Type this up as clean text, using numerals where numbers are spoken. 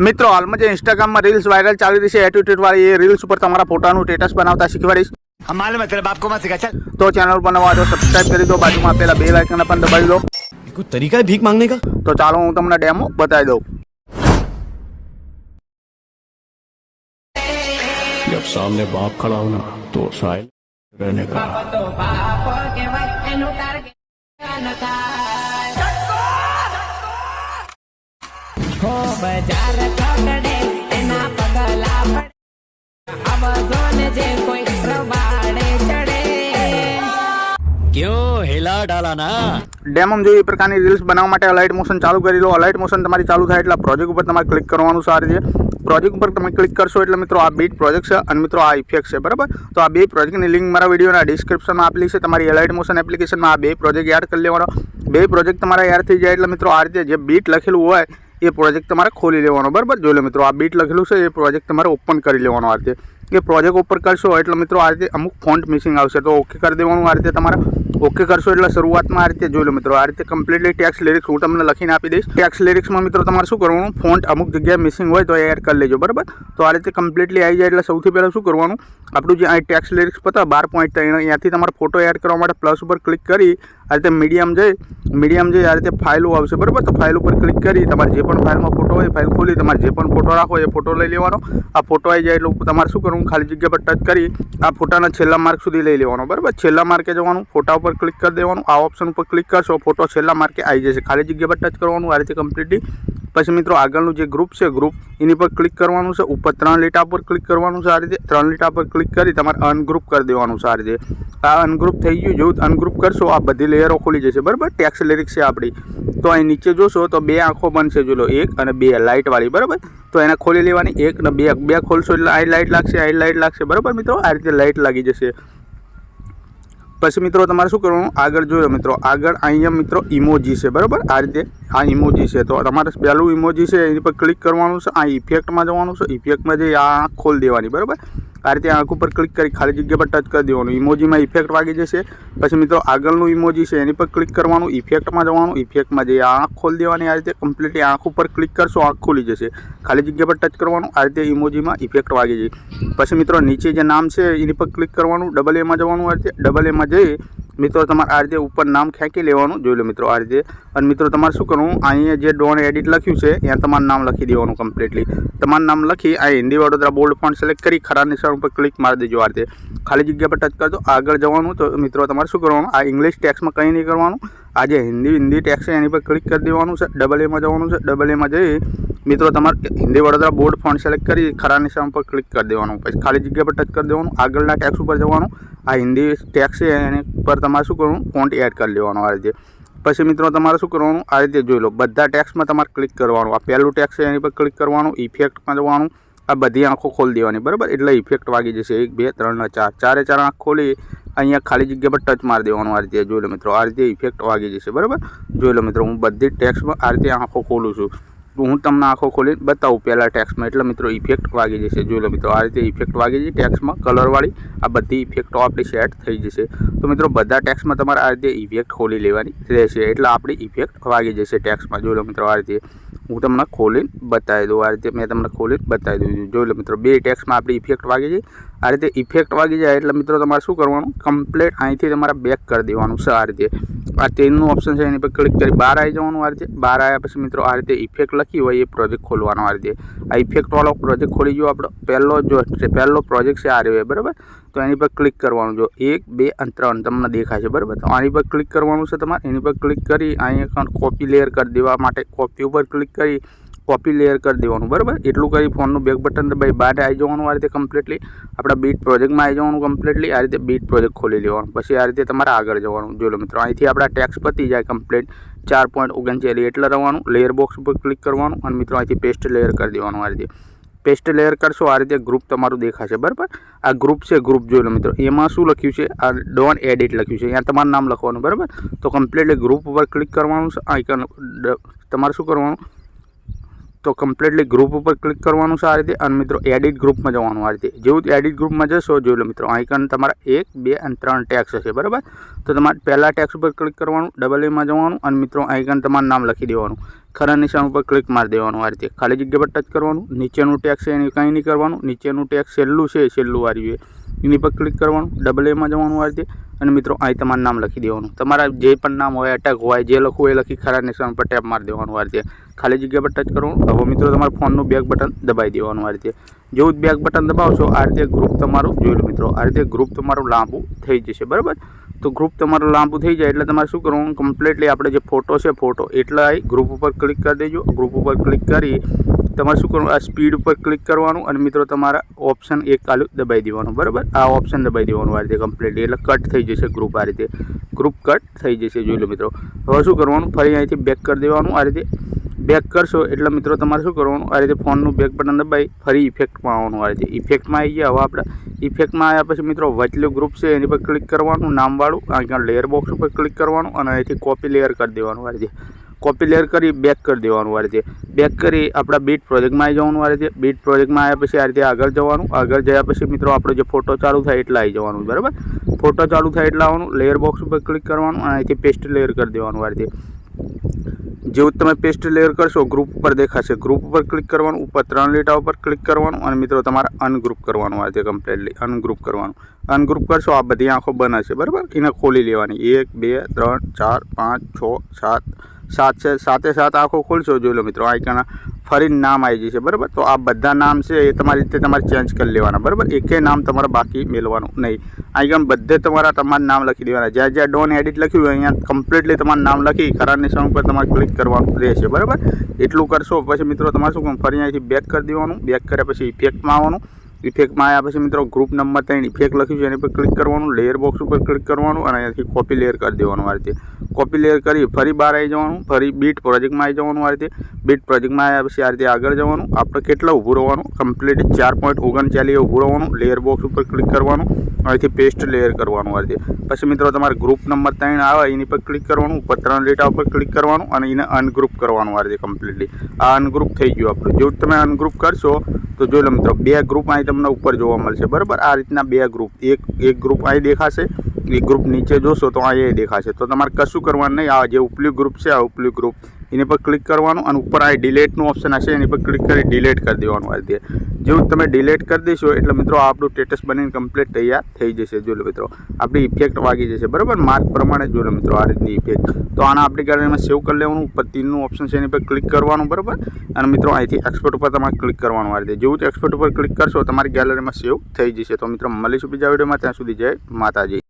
મિત્રો હાલમાં જે ઇન્સ્ટાગ્રામમાં રીલ્સ વાયરલ ચાલી રહી છે એટીટ્યુડ વાળી એ રીલ્સ ઉપર તમારા ફોટાનું સ્ટેટસ બનાવતા શીખવાડીશ। मालूम है तेरे बाप को मत सिखा चल। तो चैनल पर नवा तो सब्सक्राइब कर दो, बाजू में पेला बेल आइकन अपन दबाई दो। कोई तरीका है भीख मांगने का? तो चालो हूँ तमने डेमो बताई दऊं। जब सामने बाप खड़ा हो ना तो साइल रहने का। क्यों हिला डाला ना? डेमो जो प्रकार रील्स बनावा माटे अलाइट मोशन चालू करी लो। अलाइट मोशन तमारी चालू थाय एटले प्रोजेक्ट पर तमारे क्लिक करवानुं छे। आ रीते प्रोजेक्ट पर तमे क्लिक करशो एटले मित्रों आ बीट प्रोजेक्ट छे अने मित्रों आ इफेक्ट छे, बराबर। तो आ बे प्रोजेक्टनी लिंक मारा विडियोना डिस्क्रिप्शनमां आपली छे। तमारी अलाइट मोशन एप्लिकेशनमां आ बे प्रोजेक्ट एड कर लेवानो। बे प्रोजेक्ट तमारा एड थई जाय एटले मित्रों आ रीते जे बीट लखेलुं होय ए प्रोजेक्ट तमारे खोली लेवानो, बराबर। जो लो मित्रों आ बीट लखेलुं छे ए प्रोजेक्ट तमारे ओपन करी लेवानो। आ रीते ये प्रोजेक्ट ओपन करशो एटले मित्रों आ रीते अमुक फॉन्ट मिसिंग आवशे तो ओके कर देवानुं। आ रीते तमारे ओके करशो एटले शुरुआत में आ रीते जो लो मित्रों आ रीते कम्प्लीटली टेक्स्ट लिरिक्स हूँ तमने लखीने आपी दईश। टेक्स्ट लिरिक्स में मित्रों तमारे शुं करवानुं, फॉन्ट अमुक जग्याए मिसिंग होय तो एड कर लेजो, बराबर। तो आ रीते कम्प्लीटली आई जाए एटले सौथी पहेला शुं करवानुं, आपणुं जे आ टेक्स्ट लिरिक्स पता 12.3 अहींयाथी तमारे फोटो एड करवा माटे प्लस पर क्लिक करी आ रीते मीडियम जई आ रीते फाइलो आवशे, बराबर। तो फाइल पर क्लिक करी तमारे जे पण फाइलमां फोटो होय फाइल खोली तमारे जे पण फोटो राखो ए फोटो लई लेवानो। आ फोटो आई जाए एटले तमारे शुं करवानुं, खाली जग्या पर टच करी आ फोटाना छेल्ला मार्क सुधी लई लेवानो, बराबर। छेल्ला मार्के जवानुं, फोटा पर क्लिक कर देवानुं। आ ऑप्शन पर क्लिक करशो फोटो छेल्ला मार्के आई जशे, खाली जग्या पर टच करवानुं। आ रीते कम्प्लीटली पछी मित्रों आगळनुं जे ग्रुप छे ग्रुप एनी पर क्लिक करवानुं छे। ऊपर 3 લીટા पर क्लिक करवानुं छे। आ रीते 3 લીટા पर क्लिक करी तमारे अनग्रुप कर देवानुं छे। आ रीते आ अनग्रुप थई गयुं, जो अनग्रुप करशो आ बधी लेयरो खोली जशे, बराबर। टेक्स्ट लिरिक्स छे आपणी तो अहीं नीचे जोशो तो 2 आंखो बनशे, जो लो 1 અને 2 लाइट वाली, बराबर। तो एने खोली लेवानी 1 અને 2 खोलशो एटले आ लाइट लागशे, बराबर मित्रों। आ रीते लाइट लागी जशे। पछी मित्रों तमारे शुं करवानुं, आगळ जोयो मित्रों, आगळ अहींया मित्रों इमोजी छे, बराबर। आ रीते आ इमोजी छे तो तमारे पहेલું इमोजी छे एनी पर क्लिक करवानुं छे। आ इफेक्टमां जवानुं छे, इफेक्टमां जई आ आंख खोल देवानी, बराबर। आ रीते आंख पर क्लिक करी खाली जग्या पर टच कर देवानुं, इमोजीमां इफेक्ट वागी जशे। पछी मित्रों आगळनुं इमोजी छे एनी पर क्लिक करवानुं, इफेक्टमां जवानुं, इफेक्टमां जई आ आंख खोल देवानी। आ रीते कम्प्लीटली आंख पर क्लिक करशो आंख खोली जशे, खाली जग्या पर टच करवानुं। आ रीते इमोजीमां इफेक्ट वागी जई। पछी मित्रों नीचे जे नाम छे एनी पर क्लिक करवानुं, डबल ए मां जवानुं। आ रीते डबल ए मां जई मित्रों तमारे आ रीते ऊपर नाम खेंकी लेवानुं, जोई लो मित्रों। आ रीते अने मित्रों तमारे शुं करवुं, अहींया जे डॉन एडिट लख्युं छे त्यां तमारुं नाम लखी देवानुं कम्प्लीटली। तमारुं नाम लखी आ Hindi Vadodara bold font select करी खरा निशान पर क्लिक मारी देजो। आ रीते खाली जग्या पर टच कर दो, आगळ जवानुं। तो मित्रों तमारे शुं करवानुं, आ इंग्लिश टेक्स्टमां कंई नहीं करवानुं, आ जे हिंदी टेक्स्ट है एनी पर क्लिक कर देवानुं छे। डबल ए मां जवानुं छे, डबल ए मां जई मित्रों तमारे Hindi Vadodara board font select करी खरा निशान पर क्लिक कर देवानुं। पछी खाली जग्या पर टच कर देवानुं, आगळना टेक्स्ट पर जवानुं। आ हिंदी टेक्स्ट है एनी पर तमारे शुं करवानुं, फॉन्ट एड कर लेवानुं। आ रीते पछी मित्रों तमारे शुं करवानुं, आ रीते जोई लो बधा टेक्स्टमां तमारे क्लिक करवानुं। आ पहेલું टेक्स्ट है एनी पर क्लिक करवानुं, इफेक्टमां जवानुं। आ बधी आंखो खोली देवानी, बराबर। एटले इफेक्ट वागी जशे 1 2 3 અને 4 चारे 4 आंख खोली अहींया खाली जग्या पर टच मारी देवानुं। आ रीते जोई लो मित्रों, आ रीते इफेक्ट वागी जशे, बराबर। जोई लो मित्रों, हूँ बधी टेक्स्टमां आ रीते आंखो खोलुं छुं। हूँ तमने आंखो खोली बताऊँ पहला टेक्स्ट में, एटले मित्रों इफेक्ट वागी जशे। जोई लो मित्रों, आ रीते इफेक्ट वागी जशे टेक्स्ट में कलर वाली। आ बधी इफेक्टो आपणी सेट थई जशे। तो मित्रों बधा टेक्स्ट में तमारे आ रीते इफेक्ट खोली लेवानी रहेशे, एटले आपणी इफेक्ट वागी जशे टेक्स्ट में। जोई लो मित्रों, आ रीते हूँ तमने खोलीने बतावी दूँ। आ रीते मैं तमने खोलीने बतावी दऊं। जोई लो मित्रों, 2 टेक्स्ट में आपणी इफेक्ट वागी जई। आ रीते इफेक्ट वागी जाए एटले मित्रों तमारे शुं करवानुं, कम्प्लीट अहींथी तमारे बेक कर देवानुं छे। आ रीते आ 3નું ऑप्शन छे एनी पर क्लिक करी बहार आई जवानुं। आ रीते बहार आव्या पछी मित्रों आ रीते इफेक्ट लखी होय ए प्रोजेक्ट खोलवानो। आ रीते आ इफेक्ट वाळो प्रोजेक्ट खोली गयो आपणो पहेलो प्रोजेक्ट छे आ रह्यो, बराबर। तो एनी पर क्लिक करवानुं, जो 1 2 અને 3 तमने देखाशे, बराबर। तो आनी पर क्लिक करवानुं छे तमारे, एनी पर क्लिक करी अहींया कॉपी लेयर कर देवा माटे कॉपी पर क्लिक करी कॉपी लेयर कर देवानुं, बराबर। एटલું કરી फोनનું બેક बटन दबाई बहार आई जवानुं। आ रीते कम्प्लीटली आपणा बीट प्रोजेक्ट में आई जवानुं कम्प्लीटली। आ रीते बीट प्रोजेक्ट खोली लेवानुं, पछी आ रीते तमारे आगळ जवानुं। जोई लो मित्रों, અહીંથી आपणा टेक्स्ट पती जाए कम्प्लीट 4.39 एटले रवानुं। लेयर बॉक्स पर क्लिक करवानुं अने मित्रों અહીંથી पेस्ट लेयर कर देवानुं। आ रीते पेस्ट लेयर करशो, आ रीते ग्रुप तमारुं देखाशे, बराबर। आ ग्रुप छे, ग्रुप जोई लो मित्रों, एमां शुं लख्युं छे, आ डॉन एडिट लख्युं छे, अहींया तमारुं नाम लखवानुं, बराबर। तो कम्प्लीटली ग्रुप पर क्लिक करवानुं छे। आइकन तमारे शुं करवानुं, તો કમ્પ્લીટલી ગ્રુપ ઉપર ક્લિક કરવાનું છે આ રીતે અને મિત્રો એડિટ ગ્રુપમાં જવાનું આ રીતે. જેવું એડિટ ગ્રુપમાં જશો જોઈ લો મિત્રો આઇકન તમારા 1 2 અને 3 ટેક્સ હશે બરાબર. તો તમારે પહેલા ટેક્સ ઉપર ક્લિક કરવાનું, ડબલ એમાં જવાનું અને મિત્રો આઇકન તમારું નામ લખી દેવાનું, ખરા નિશાન ઉપર ક્લિક મારી દેવાનું આ રીતે, ખાલી જગ્યા પર ટચ કરવાનું, નીચેનું ટેક્સ છે એની કંઈ નહીં કરવાનું, નીચેનું ટેક્સ છેલ્લું છે છેલ્લું વાળ્યું એની પર ક્લિક કરવાનું, ડબલ એમાં જવાનું આ રીતે અને મિત્રો અહીં તમારું નામ લખી દેવાનું, તમારા જે પણ નામ હોય અટક હોય જે લખવું એ લખી ખરા નિશાન પર ટેપ મારી દેવાનું આ રીતે, ખાલી જગ્યા પર ટચ કરવાનું. હવે મિત્રો તમારા ફોનનું બેક બટન દબાવી દેવાનું આ રીતે. જેવું જ બેક બટન દબાવશો આ રીતે ગ્રુપ તમારું જોઈ લો મિત્રો આ રીતે ગ્રુપ તમારું લાંબુ થઈ જશે બરાબર. તો ગ્રુપ તમારું લાંબુ થઈ જાય એટલે તમારે શું કરવાનું, કમ્પ્લીટલી આપણે જે ફોટો છે ફોટો એટલા ગ્રુપ ઉપર ક્લિક કરી દેજો. ગ્રુપ ઉપર ક્લિક કરી તમારે શું કરવાનું, આ સ્પીડ ઉપર ક્લિક કરવાનું અને મિત્રો તમારા ઓપ્શન એક આલું દબાવી દેવાનું બરાબર. આ ઓપ્શન દબાવી દેવાનું આ રીતે કમ્પ્લીટલી એટલે કટ થઈ જશે ગ્રુપ આ રીતે, ગ્રુપ કટ થઈ જશે જોઈ લો મિત્રો. હવે શું કરવાનું, ફરી અહીંથી બેક કરી દેવાનું આ રીતે. બેક કરશો એટલે મિત્રો તમારે શું કરવાનું, આ રીતે ફોનનું બેક બટન દબાવી ફરી ઇફેક્ટમાં આવવાનું આ રીતે. ઇફેક્ટમાં આવી ગયા. હવે આપણે ઇફેક્ટમાં આવ્યા પછી મિત્રો વચલું ગ્રુપ છે એની પર ક્લિક કરવાનું નામવાળું, અહીંયા લેયર બોક્સ ઉપર ક્લિક કરવાનું અને અહીંથી કોપી લેયર કરી દેવાનું આ રીતે. કોપી લેયર કરી બેક કરી દેવાનું આ રીતે. બેક કરી આપણા બીટ પ્રોજેક્ટમાં આવી જવાનું આ રીતે. બીટ પ્રોજેક્ટમાં આવ્યા પછી આ રીતે આગળ જવાનું. આગળ ગયા પછી મિત્રો આપણો જે ફોટો ચાલુ થાય એટલા આવી જવાનું બરાબર. ફોટો ચાલુ થાય એટલા આવવાનું, લેયર બોક્સ ઉપર ક્લિક કરવાનું અને અહીંથી પેસ્ટ લેયર કરી દેવાનું આ રીતે. જેવું તમે પેસ્ટ લેયર કરશો ગ્રુપ ઉપર દેખાશે, ગ્રુપ ઉપર ક્લિક કરવાનું, ઉપર 3 લીટા ઉપર ક્લિક કરવાનું અને મિત્રો તમારે અનગ્રુપ કરવાનું આ રીતે કમ્પ્લીટલી અનગ્રુપ કરવાનું. અનગ્રુપ કરશો આ બધી આંખો બંધ હશે બરાબર, એને ખોલી લેવાની 1 2 3 4 5 6 7 છે, 7 આંખો ખોલશો જોઈ લો મિત્રો આઇકન ફરી નામ આવી જશે બરાબર. તો આ બધા નામ છે એ તમારી રીતે તમારે ચેન્જ કરી લેવાના બરાબર. એકે નામ તમારે બાકી મેળવાનું નહીં. આઇકન બધે તમારા નામ લખી દેવાના, જ્યાં જ્યાં ડોન એડિટ લખ્યું હોય અહીંયા કમ્પ્લીટલી તમારું નામ લખી ખરા નિશાન ઉપર તમારે ક્લિક કરવાનું રહેશે બરાબર. એટલું કરશો પછી મિત્રો તમારે શું કરવું, ફરી અહીંથી બેક કરી દેવાનું. બેક કર્યા પછી ઇફેક્ટમાં આવવાનું. ઇફેક્ટમાં આવ્યા પછી મિત્રો ગ્રુપ નંબર 3 ઇફેક્ટ લખ્યું છે એની પર ક્લિક કરવાનું, લેયર બોક્સ ઉપર ક્લિક કરવાનું અને અહીંયાથી કોપી લેયર કરી દેવાનું આ રીતે. કોપી લેયર કરી ફરી બહાર આવી જવાનું, ફરી બીટ પ્રોજેક્ટમાં આવી જવાનું આ રીતે. બીટ પ્રોજેક્ટમાં આવ્યા પછી આ રીતે આગળ જવાનું. આપણે કેટલા ઊભું રહેવાનું, કમ્પ્લીટ 4.39 ઊભું રહેવાનું. લેયર બોક્સ ઉપર ક્લિક કરવાનું, અહીંથી પેસ્ટ લેયર કરવાનું આ રીતે. પછી મિત્રો તમારે ગ્રુપ નંબર 3 આવે એની પર ક્લિક કરવાનું, ઉપર 3 લીટા ઉપર ક્લિક કરવાનું અને એને અનગ્રુપ કરવાનું આ રીતે કમ્પ્લીટલી. આ અનગ્રુપ થઈ ગયું આપણું. જેવું તમે અનગ્રુપ કરશો તો જોઈ લો મિત્રો 2 ગ્રુપ અહીં તમને ઉપર જોવા મળશે બરાબર. આ રીતના 2 ગ્રુપ, એક ગ્રુપ અહીં દેખાશે, એક ગ્રુપ નીચે જોશો તો અહીં દેખાશે. તો તમારે કશું કરવાનું નહીં. આ જે ઉપલી ગ્રુપ છે આ ઉપલી ગ્રુપ એની પર ક્લિક કરવાનું અને ઉપર આ ડિલેટનું ઓપ્શન હશે એની પર ક્લિક કરી ડિલેટ કરી દેવાનું આ રીતે. જેવું તમે ડિલેટ કરી દેશો એટલે મિત્રો આપણું સ્ટેટસ બનીને કમ્પ્લીટ તૈયાર થઈ જશે. જોઈ લો મિત્રો આપણી ઇફેક્ટ વાગી જશે બરાબર, માર્ક પ્રમાણે. જોઈ લો મિત્રો આ રીતની ઇફેક્ટ. તો આના આપણી ગેલેરીમાં સેવ કરી લેવાનું. ઉપર 3નું ઓપ્શન છે એની પર ક્લિક કરવાનું બરાબર અને મિત્રો અહીંથી એક્સપોર્ટ ઉપર તમારે ક્લિક કરવાનું આ રીતે. જેવું જ એક્સપોર્ટ ઉપર ક્લિક કરશો તમારી ગેલેરીમાં સેવ થઈ જશે. તો મિત્રો મળીશું બીજા વિડીયોમાં, ત્યાં સુધી જય માતાજી.